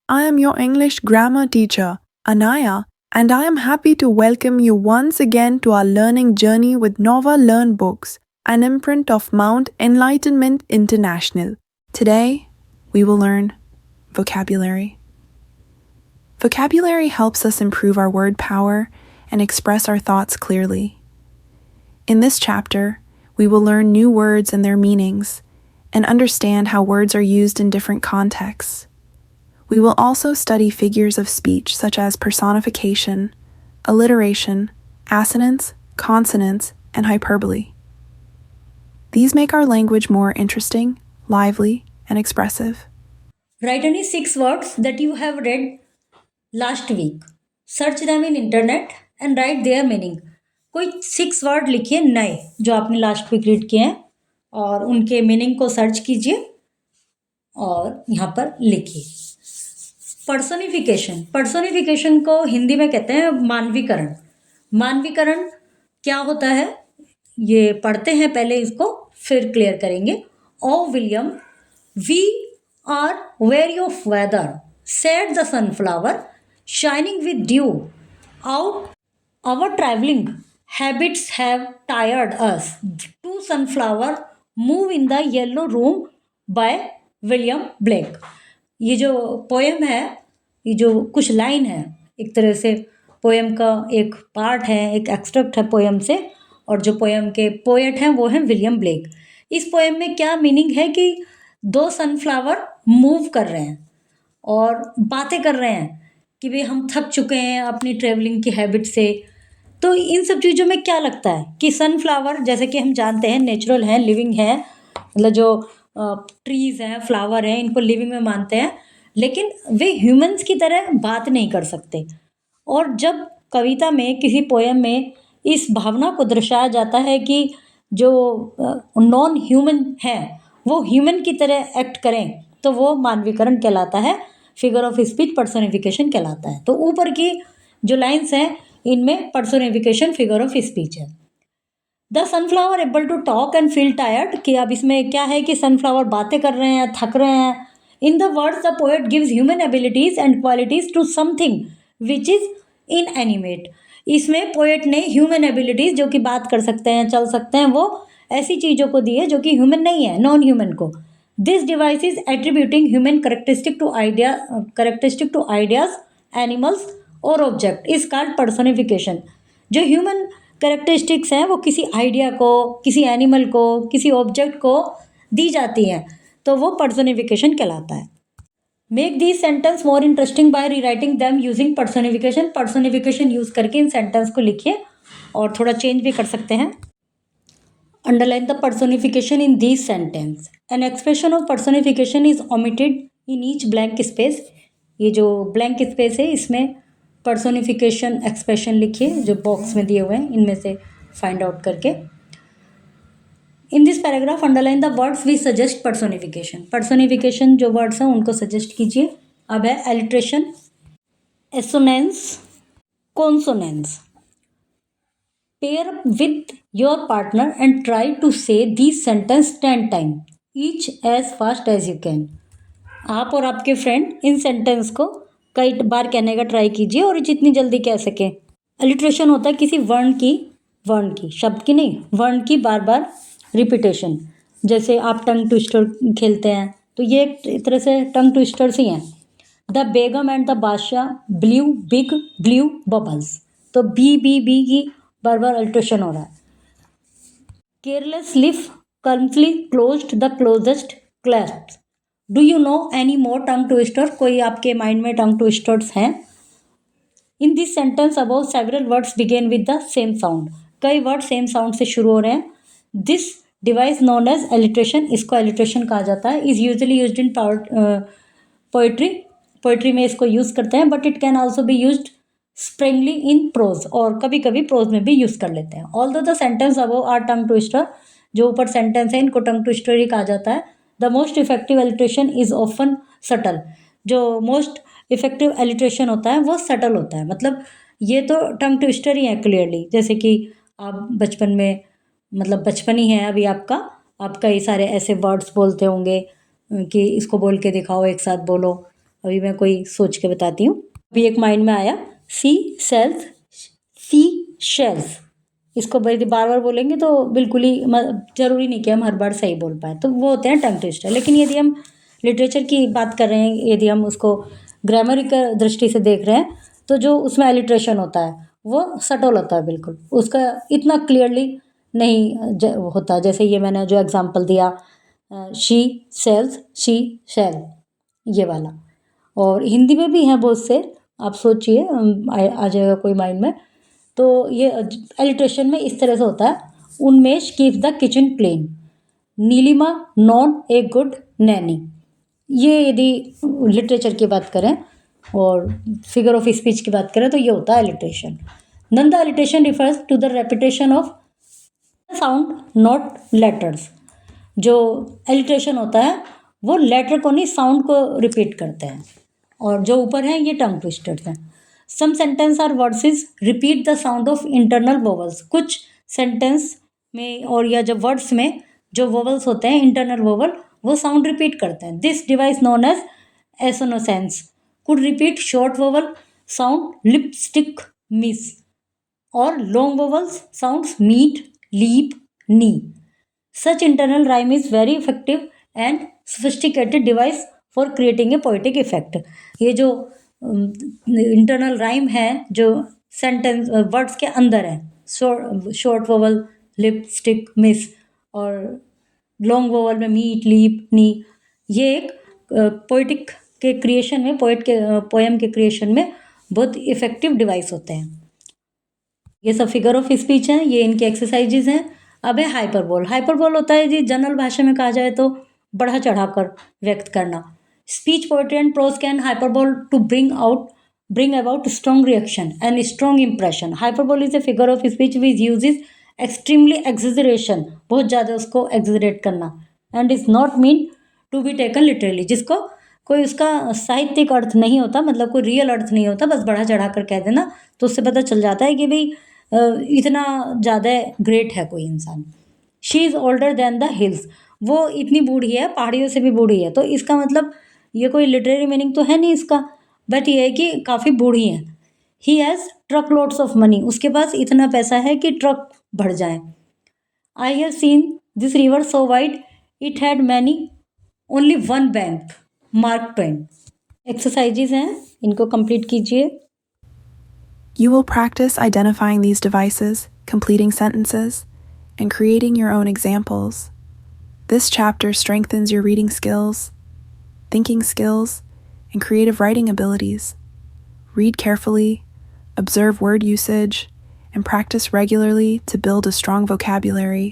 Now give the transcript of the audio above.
I am your English grammar teacher, Anaya, and I am happy to welcome you once again to our learning journey with Nova Learn Books, an imprint of Mount Enlightenment International. Today, we will learn vocabulary. Vocabulary helps us improve our word power and express our thoughts clearly. In this chapter, we will learn new words and their meanings, and understand how words are used in different contexts. We will also study figures of speech such as personification, alliteration, assonance, consonance, and hyperbole. These make our language more interesting, lively, and expressive. Write any 6 words that you have read last week. Search them in internet and write their meaning. कोई 6 word लिखिए नए जो आपने last week read किए हैं और उनके meaning को सर्च कीजिए और यहाँ पर लिखिए. पर्सोनिफिकेशन को हिंदी में कहते हैं मानवीकरण. मानवीकरण क्या होता है ये पढ़ते हैं, पहले इसको फिर क्लियर करेंगे. O William, we are weary of weather, said the sunflower, shining with dew. Out our traveling habits have tired us. Two sunflower move in the yellow room by William Blake. ये जो poem है, ये जो कुछ line है, एक तरह से पोएम का एक पार्ट है, एक एक्सट्रैक्ट है पोएम से, और जो पोएम के पोएट हैं वो हैं विलियम ब्लेक. इस पोएम में क्या मीनिंग है कि 2 सनफ्लावर मूव कर रहे हैं और बातें कर रहे हैं कि भाई हम थक चुके हैं अपनी ट्रैवलिंग की हैबिट से. तो इन सब चीज़ों में क्या लगता है कि सनफ्लावर जैसे कि हम जानते हैं नेचुरल हैं, लिविंग हैं, मतलब जो ट्रीज़ हैं, फ्लावर हैं, इनको लिविंग में मानते हैं, लेकिन वे ह्यूमंस की तरह बात नहीं कर सकते. और जब कविता में किसी पोएम में इस भावना को दर्शाया जाता है कि जो नॉन ह्यूमन हैं वो ह्यूमन की तरह एक्ट करें, तो वो मानवीकरण कहलाता है, फिगर ऑफ स्पीच पर्सोनिफिकेशन कहलाता है. तो ऊपर की जो लाइन्स हैं इनमें पर्सोनिफिकेशन फिगर ऑफ स्पीच है. The sunflower able to talk and feel tired, कि अब इसमें क्या है कि सनफ्लावर बातें कर रहे हैं, थक रहे हैं. In the words the poet gives human abilities and qualities to something which is inanimate. इसमें पोएट ने ह्यूमन एबिलिटीज जो कि बात कर सकते हैं, चल सकते हैं, वो ऐसी चीज़ों को दी है जो कि ह्यूमन नहीं है, नॉन ह्यूमन को. This device is attributing human characteristic to ideas, animals or object is called personification. जो ह्यूमन कैरेक्टरिस्टिक्स हैं वो किसी आइडिया को, किसी एनिमल को, किसी ऑब्जेक्ट को दी जाती हैं, तो वो पर्सोनिफिकेशन कहलाता है. Make this sentence more interesting bye rewriting them using personification. Personification use करके इन सेंटेंस को लिखिए और थोड़ा चेंज भी कर सकते हैं. Underline the personification in these sentence. An expression of personification is omitted in each blank space. ये जो blank space है इसमें personification expression लिखिए जो बॉक्स में दिए हुए हैं, इनमें से फाइंड आउट करके. In this paragraph underline the words we suggest personification. Personification जो words हैं उनको suggest कीजिए. अब है alliteration, assonance, consonance. Pair up with your partner and try to say these sentence 10 times, each as fast as you can. आप और आपके friend in sentence को कई बार कहने का ट्राई कीजिए और जितनी जल्दी कह सकें. अलिट्रेशन होता है किसी वर्ण की, शब्द की नहीं, वर्ण की बार बार रिपीटेशन. जैसे आप टंग ट्विस्टर खेलते हैं तो ये एक तरह से टंग ट्विस्टर्स ही हैं. The begum and the badshah blue big blue bubbles, तो बी की बार बार अल्ट्रेशन हो रहा है. Careless cliff calmly closed the closest clasp. Do you know any more tongue twister, कोई आपके माइंड में टंग ट्विस्टर्स हैं. In this sentence about several words begin with the same sound, कई वर्ड सेम साउंड से शुरू हो रहे हैं. This device known as alliteration, इसको एलिट्रेशन कहा जाता है. Is usually used in poetry में इसको यूज़ करते हैं, but it can also be used Sprüngli in prose, और कभी कभी प्रोज में भी यूज़ कर लेते हैं. Although the sentence above are tongue twister, जो ऊपर सेंटेंस है इनको टंग ट्विस्टर ही कहा जाता है. The most effective alliteration is often subtle, जो मोस्ट इफेक्टिव एलिट्रेशन होता है वो सटल होता है. मतलब ये तो टंग ट्विस्टर ही है क्लियरली, जैसे कि आप बचपन में, मतलब बचपन ही है अभी आपका, आप कई सारे ऐसे वर्ड्स बोलते होंगे कि इसको बोल के दिखाओ, एक साथ बोलो, अभी मैं कोई सोच के बताती हूँ। अभी एक माइंड में आया, सी सेल्स सी शेल्स। इसको बड़ी बार बार बोलेंगे तो बिल्कुल ही जरूरी नहीं कि हम हर बार सही बोल पाए, तो वो होते हैं टंग ट्विस्टर। लेकिन यदि हम लिटरेचर की बात कर रहे हैं, यदि हम उसको ग्रामर की दृष्टि से देख रहे हैं, तो जो उसमें एलिट्रेशन होता है वो सटल होता है, बिल्कुल उसका इतना क्लियरली नहीं होता। जैसे ये मैंने जो एग्जांपल दिया, शी सेल्स शी शेल, ये वाला। और हिंदी में भी हैं बहुत से, आप सोचिए आ जाएगा कोई माइंड में। तो ये एलिट्रेशन में इस तरह से होता है, Unmesh keeps the kitchen clean, Neelima not a good nanny. ये यदि लिटरेचर की बात करें और फिगर ऑफ स्पीच की बात करें तो ये होता है alliteration. None the alliteration refers to the repetition of sound not letters. जो एलिट्रेशन होता है वो लेटर को नहीं, साउंड को रिपीट करते हैं, और जो ऊपर है ये टंग ट्विस्टर्स हैं। Some sentence are words repeat the sound of internal vowels. कुछ सेंटेंस में और या जब वर्ड्स में जो वोवल्स होते हैं, इंटरनल वोवल, वो साउंड रिपीट करते हैं। This device known as assonance could repeat short vowel sound lipstick miss, और long vowels sounds meet leap knee. Such internal rhyme is very effective and sophisticated device for creating a poetic effect. ये जो internal rhyme है, जो sentence words के अंदर है, short vowel lipstick miss और long vowel में मीट लीप नी, ये एक पोइटिक के क्रिएशन में, पोएम के क्रिएशन में बहुत इफेक्टिव डिवाइस होते हैं। ये सब फिगर ऑफ स्पीच हैं, ये इनकी एक्सरसाइजेज हैं। अब है हाइपरबोल। हाइपरबोल होता है जी, जनरल भाषा में कहा जाए तो बढ़ा चढ़ाकर व्यक्त करना। Speech poetry and prose can hyperbole to bring about strong reaction and strong impression. Hyperbole is a figure of speech which uses extremely exaggeration, बहुत ज़्यादा उसको exaggerate करना, and is not meant to be taken literally, जिसको कोई उसका साहित्यिक अर्थ नहीं होता, मतलब कोई रियल अर्थ नहीं होता, बस बढ़ा चढ़ा कर कह देना, तो उससे पता चल जाता है कि भाई इतना ज़्यादा ग्रेट है कोई इंसान। She is older than the hills, वो इतनी बूढ़ी है, पहाड़ियों से भी बूढ़ी है। तो इसका मतलब ये कोई लिटरेरी मीनिंग तो है नहीं इसका, बट ये है कि काफ़ी बूढ़ी है। He has truck loads of money, उसके पास इतना पैसा है कि ट्रक भर जाए। I have seen this river so wide it had many only one bank, mark Twain. Exercises हैं, इनको कंप्लीट कीजिए। You will practice identifying these devices, completing sentences, and creating your own examples. This chapter strengthens your reading skills, thinking skills, and creative writing abilities. Read carefully, observe word usage, and practice regularly to build a strong vocabulary.